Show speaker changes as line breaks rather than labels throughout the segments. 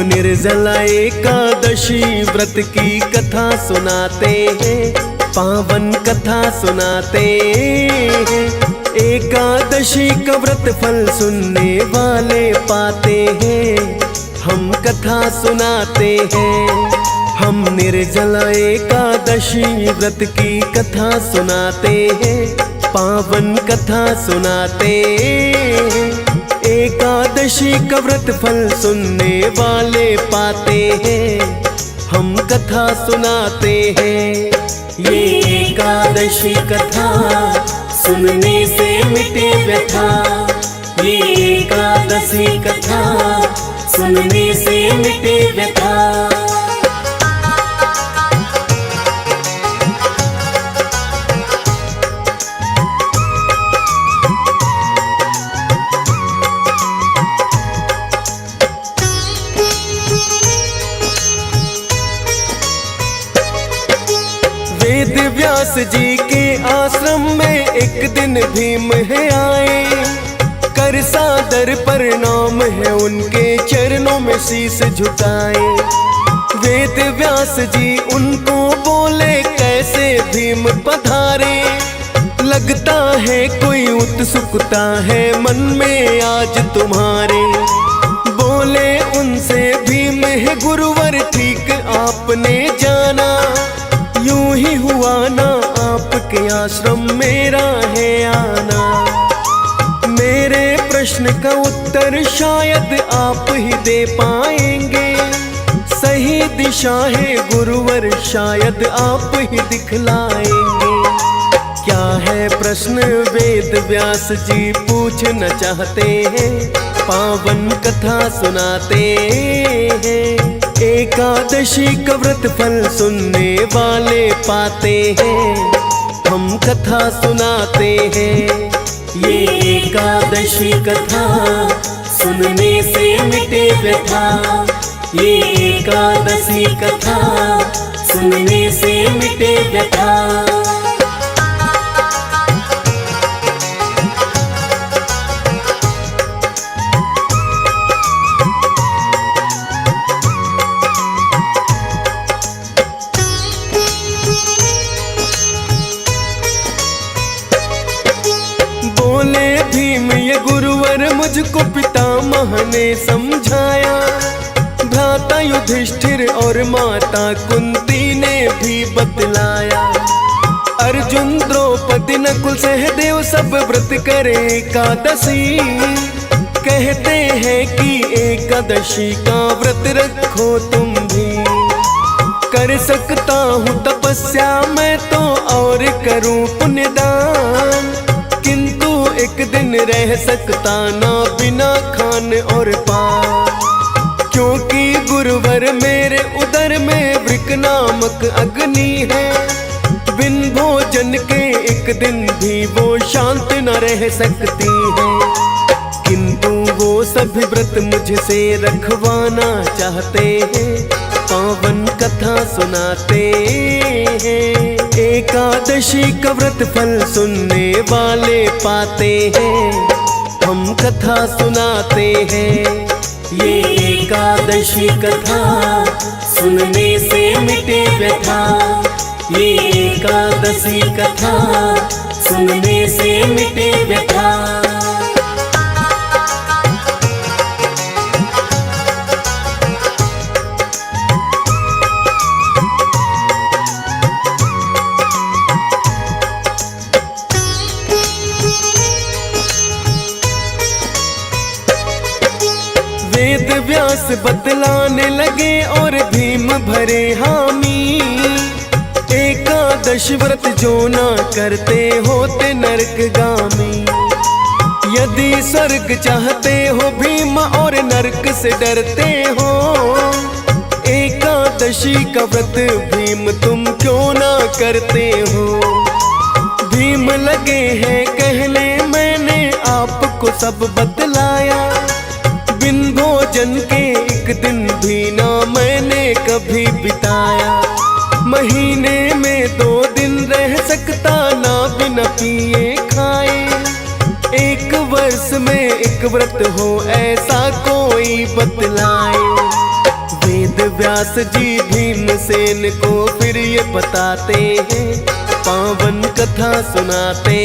निर्जला एकादशी व्रत की कथा सुनाते हैं, पावन कथा सुनाते हैं। एकादशी का व्रत फल सुनने वाले पाते हैं, हम कथा सुनाते हैं। हम निर्जला एकादशी व्रत की कथा सुनाते हैं, पावन कथा सुनाते हैं। एकादशी का व्रत फल सुनने वाले पाते हैं, हम कथा सुनाते हैं। ये एकादशी कथा सुनने से मिटे व्यथा, ये एकादशी कथा सुनने से मिटे व्यथा। वेद व्यास जी के आश्रम में एक दिन भीम है आए, कर सादर प्रणाम है उनके चरणों में शीश झुकाए। वेद व्यास जी उनको बोले कैसे भीम पधारे, लगता है कोई उत्सुकता है मन में आज तुम्हारे। बोले उनसे भीम है गुरुवर ठीक आपने जाना, यूं ही हुआ ना आपके आश्रम मेरा है आना। मेरे प्रश्न का उत्तर शायद आप ही दे पाएंगे, सही दिशा है गुरुवर शायद आप ही दिखलाएंगे। क्या है प्रश्न वेद व्यास जी पूछना चाहते हैं, पावन कथा सुनाते हैं। एकादशी का व्रत फल सुनने वाले पाते हैं, हम कथा सुनाते हैं। ये एकादशी कथा सुनने से मिटे व्यथा, ये एकादशी कथा सुनने से मिटे व्यथा। बोले भीम ये गुरुवर मुझको पितामह ने समझाया, भ्राता युधिष्ठिर और माता कुंती ने भी बतलाया। अर्जुन द्रौपदी नकुल सहदेव सब व्रत करे एकादशी, कहते हैं कि एकादशी का व्रत रखो तुम भी। कर सकता हूँ तपस्या मैं तो और करूँ पुण्यदान, किंतु एक दिन रह सकता ना बिना खान और पान। क्योंकि गुरुवर मेरे उदर में वृक नामक अग्नि है, बिन भोजन के एक दिन भी वो शांत न रह सकती है। किंतु वो सभी व्रत मुझसे रखवाना चाहते हैं, पावन कथा सुनाते हैं। एकादशी का व्रत फल सुनने वाले पाते हैं, हम कथा सुनाते हैं। ये एकादशी कथा सुनने से मिटे व्यथा, ये एकादशी कथा सुनने से मिटे व्यथा। वेद व्यास बतलाने लगे और भीम भरे हामी, एकादश व्रत जो ना करते होते नरकगामी। यदि स्वर्ग चाहते हो भीम और नरक से डरते हो, एकादशी का व्रत भीम तुम क्यों ना करते हो। भीम लगे हैं कहने मैंने आपको सब बतलाया, बिन भोजन के एक दिन भी ना मैंने कभी बिताया। महीने में 2 दिन रह सकता ना बिना पिए खाए, एक वर्ष में एक व्रत हो ऐसा कोई बतलाए। वेद व्यास जी भीमसेन को फिर ये बताते हैं, पावन कथा सुनाते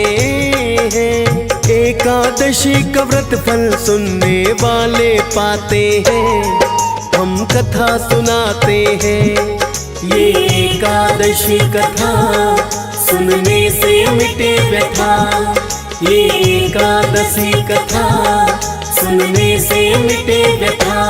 हैं। एकादशी का व्रत फल सुनने वाले पाते हैं, हम कथा सुनाते हैं। ये एकादशी कथा सुनने से मिटे व्यथा, ये एकादशी कथा सुनने से मिटे व्यथा।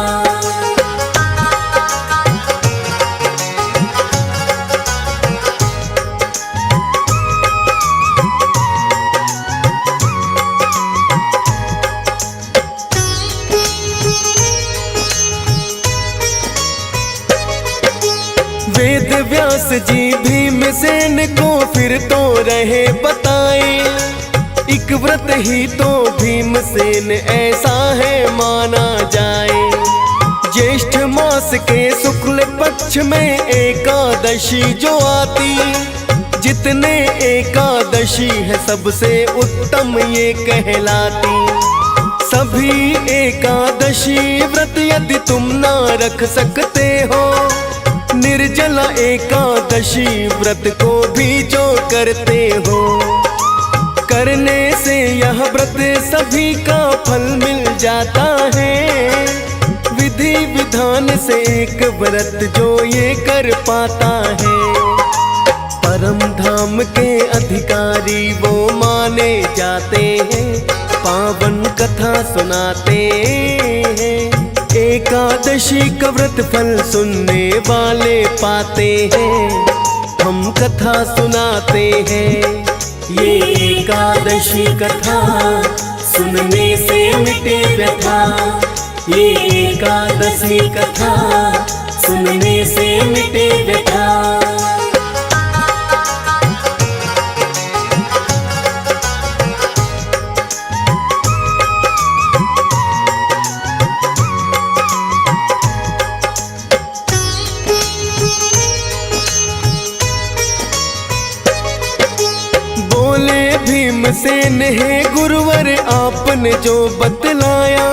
वेद व्यास जी भीमसेन को फिर तो रहे बताए, एक व्रत ही तो भीमसेन ऐसा है माना जाए। ज्येष्ठ मास के शुक्ल पक्ष में एकादशी जो आती, जितने एकादशी है सबसे उत्तम ये कहलाती। सभी एकादशी व्रत यदि तुम ना रख सकते हो, निर्जला एकादशी व्रत को भी जो करते हो, करने से यह व्रत सभी का फल मिल जाता है। विधि विधान से एक व्रत जो ये कर पाता है, परम धाम के अधिकारी वो माने जाते हैं, पावन कथा सुनाते हैं। एकादशी का व्रत फल सुनने वाले पाते हैं, हम कथा सुनाते हैं। ये एकादशी कथा सुनने से मिटे व्यथा, ये एकादशी कथा सुनने से मिटे व्यथा। भीमसेन है गुरुवर आपने जो बतलाया,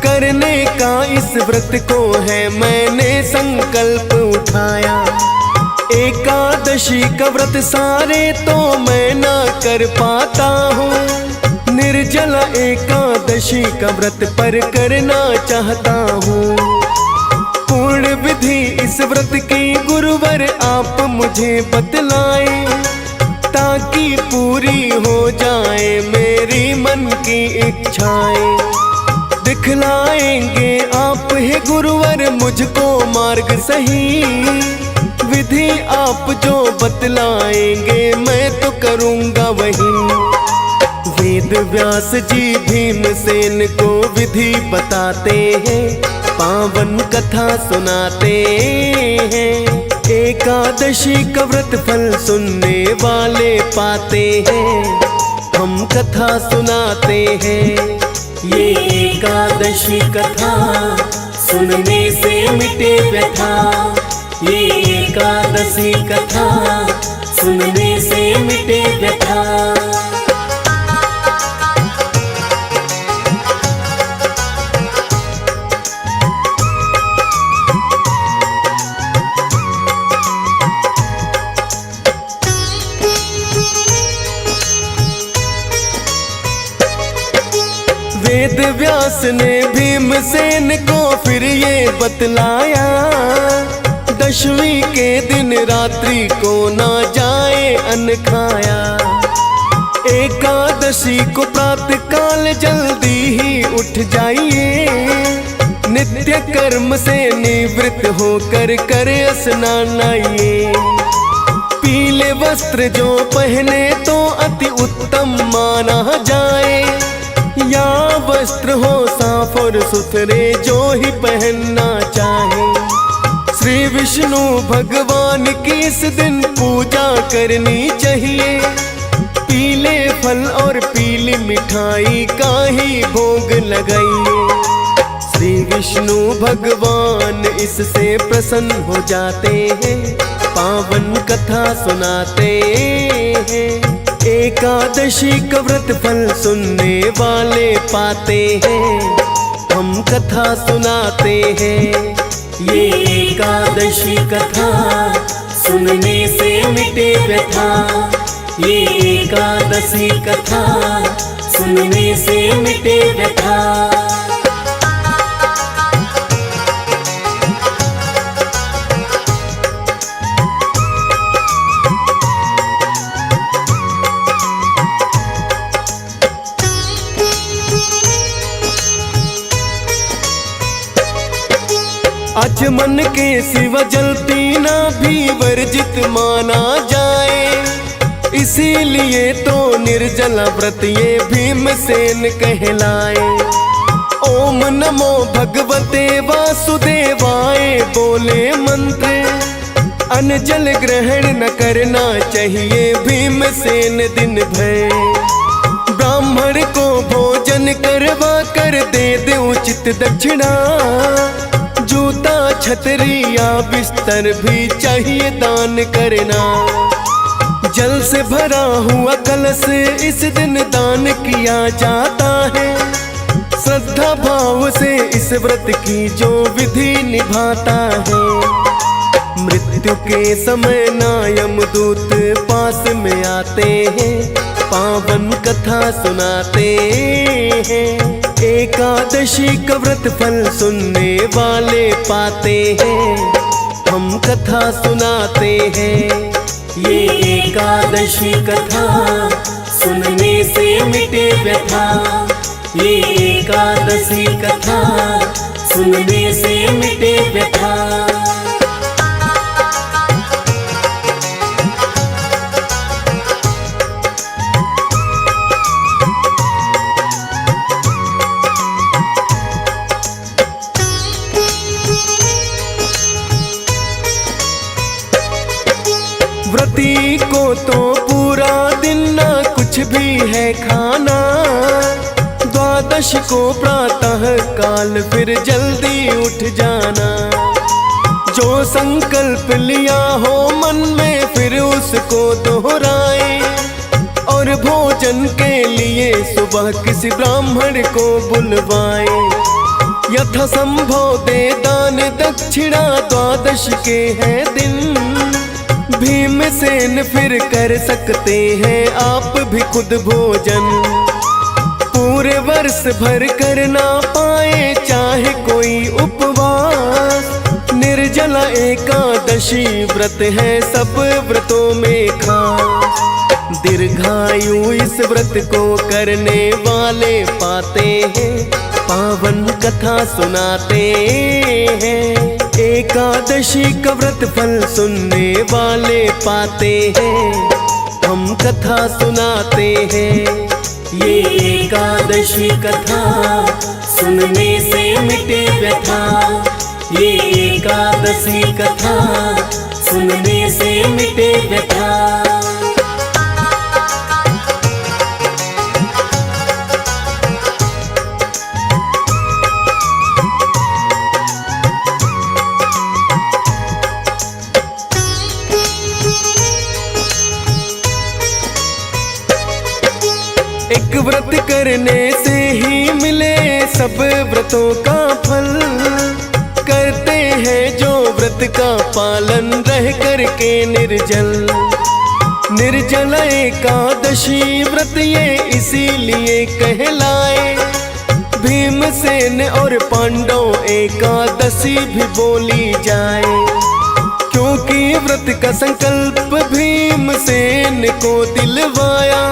करने का इस व्रत को है मैंने संकल्प उठाया। एकादशी का व्रत सारे तो मैं ना कर पाता हूँ, निर्जला एकादशी का व्रत पर करना चाहता हूँ। पूर्ण विधि इस व्रत की गुरुवर आप मुझे बतलाए, ताकि पूरी हो जाए मेरी मन की इच्छाएं। दिखलाएंगे आप ही गुरुवर मुझको मार्ग सही, विधि आप जो बतलाएंगे मैं तो करूँगा वही। वेद व्यास जी भीमसेन को विधि बताते हैं, पावन कथा सुनाते हैं। एकादशी का व्रत फल सुनने वाले पाते हैं, हम कथा सुनाते हैं। ये एकादशी कथा सुनने से मिटे व्यथा, ये एकादशी कथा सुनने से मिटे व्यथा। वेद व्यास ने भीमसेन को फिर ये बतलाया, दशवीं के दिन रात्रि को ना जाए अन्न खाया। एकादशी को प्रातः काल जल्दी ही उठ जाइए, नित्य कर्म से निवृत्त होकर कर स्नान आइए। पीले वस्त्र जो पहने तो अति उत्तम माना जाए, या वस्त्र हो साफ और सुथरे जो ही पहनना चाहे। श्री विष्णु भगवान की इस दिन पूजा करनी चाहिए, पीले फल और पीली मिठाई का ही भोग लगाइए। श्री विष्णु भगवान इससे प्रसन्न हो जाते हैं, पावन कथा सुनाते हैं। एकादशी का व्रत फल सुनने वाले पाते हैं, हम कथा सुनाते हैं। ये एकादशी कथा सुनने से मिटे व्यथा। ये एकादशी कथा सुनने से मिटे व्यथा। आज मन के सिवा जल पीना भी वर्जित माना जाए, इसीलिए तो निर्जला व्रत ये भीमसेन कहलाए। ओम नमो भगवते वासुदेवाय बोले मंत्र, अन्न जल ग्रहण न करना चाहिए भीमसेन दिन भर। ब्राह्मण को भोजन करवा कर दे दे उचित दक्षिणा, जूता छतरी या बिस्तर भी चाहिए दान करना। जल से भरा हुआ कलश इस दिन दान किया जाता है, श्रद्धा भाव से इस व्रत की जो विधि निभाता है। मृत्यु के समय ना यमदूत पास में आते हैं, पावन कथा सुनाते हैं। एकादशी का व्रत फल सुनने वाले पाते हैं, हम कथा सुनाते हैं। ये एकादशी कथा सुनने से मिटे व्यथा। ये एकादशी कथा सुनने से मिटे व्यथा। व्रती को तो पूरा दिन ना कुछ भी है खाना, द्वादश को प्रातः काल फिर जल्दी उठ जाना। जो संकल्प लिया हो मन में फिर उसको दोहराए, और भोजन के लिए सुबह किसी ब्राह्मण को बुलवाए। यथा संभव दे दान दक्षिणा, द्वादश के है दिन भीमसेन फिर कर सकते हैं आप भी खुद भोजन। पूरे वर्ष भर कर ना पाए चाहे कोई उपवास, निर्जला एकादशी व्रत है सब व्रतों में खास। दीर्घायु इस व्रत को करने वाले पाते हैं, पावन कथा सुनाते हैं। एकादशी का व्रत फल सुनने वाले पाते हैं, हम कथा सुनाते हैं। ये एकादशी कथा सुनने से मिटे व्यथा। ये एकादशी कथा सुनने से मिटे व्यथा। एक व्रत करने से ही मिले सब व्रतों का फल, करते हैं जो व्रत का पालन रह करके निर्जल। निर्जल एकादशी व्रत ये इसीलिए कहलाए, भीमसेन और पांडव एकादशी भी बोली जाए। क्योंकि व्रत का संकल्प भीमसेन को दिलवाया,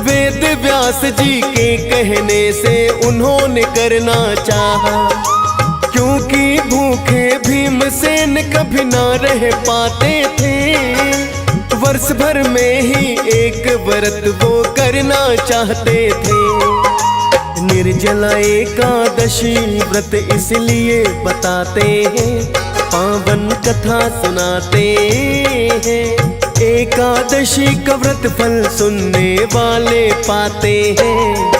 वेद व्यास जी के कहने से उन्होंने करना चाहा। क्योंकि भूखे भीमसेन कभी ना रह पाते थे, वर्ष भर में ही एक व्रत वो करना चाहते थे। निर्जला एकादशी व्रत इसलिए बताते हैं, पावन कथा सुनाते हैं। एकादशी का व्रत फल सुनने वाले पाते हैं,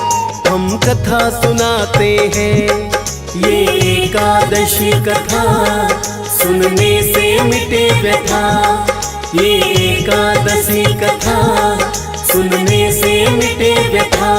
हम कथा सुनाते हैं। ये एकादशी कथा सुनने से मिटे व्यथा। ये एकादशी कथा सुनने से मिटे व्यथा।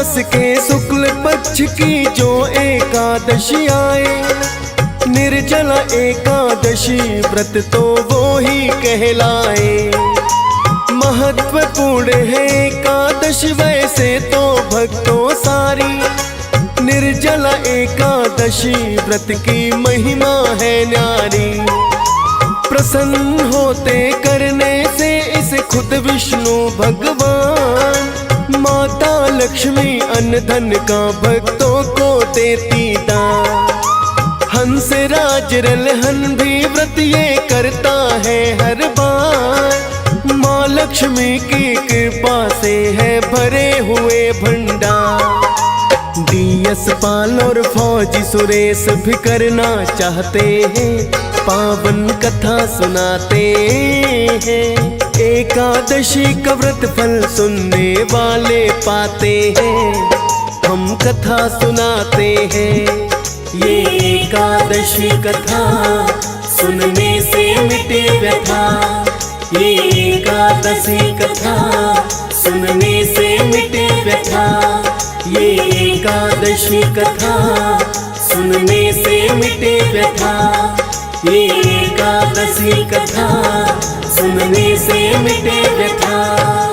मास के शुक्ल पक्ष की जो एकादशी आए, निर्जला एकादशी व्रत तो वो ही कहलाए। महत्वपूर्ण है एकादशी वैसे तो भक्तों सारी, निर्जला एकादशी व्रत की महिमा है न्यारी। प्रसन्न होते करने से इसे खुद विष्णु भगवान, माता लक्ष्मी अन्न धन का भक्तों को देती दान। हंस राज रलहन भी व्रत ये करता है हर बार, माँ लक्ष्मी की कृपा से है भरे हुए भंडार। डीएस पाल और फौजी सुरेश भी करना चाहते हैं, पावन कथा सुनाते हैं। एकादशी का व्रत फल सुनने वाले पाते हैं, हम कथा सुनाते हैं। ये एकादशी कथा सुनने से मिटे व्यथा, ये एकादशी कथा सुनने से मिटे व्यथा, ये एकादशी कथा सुनने से मिटे व्यथा, ये एकादशी कथा सुनने से मिटे व्यथा।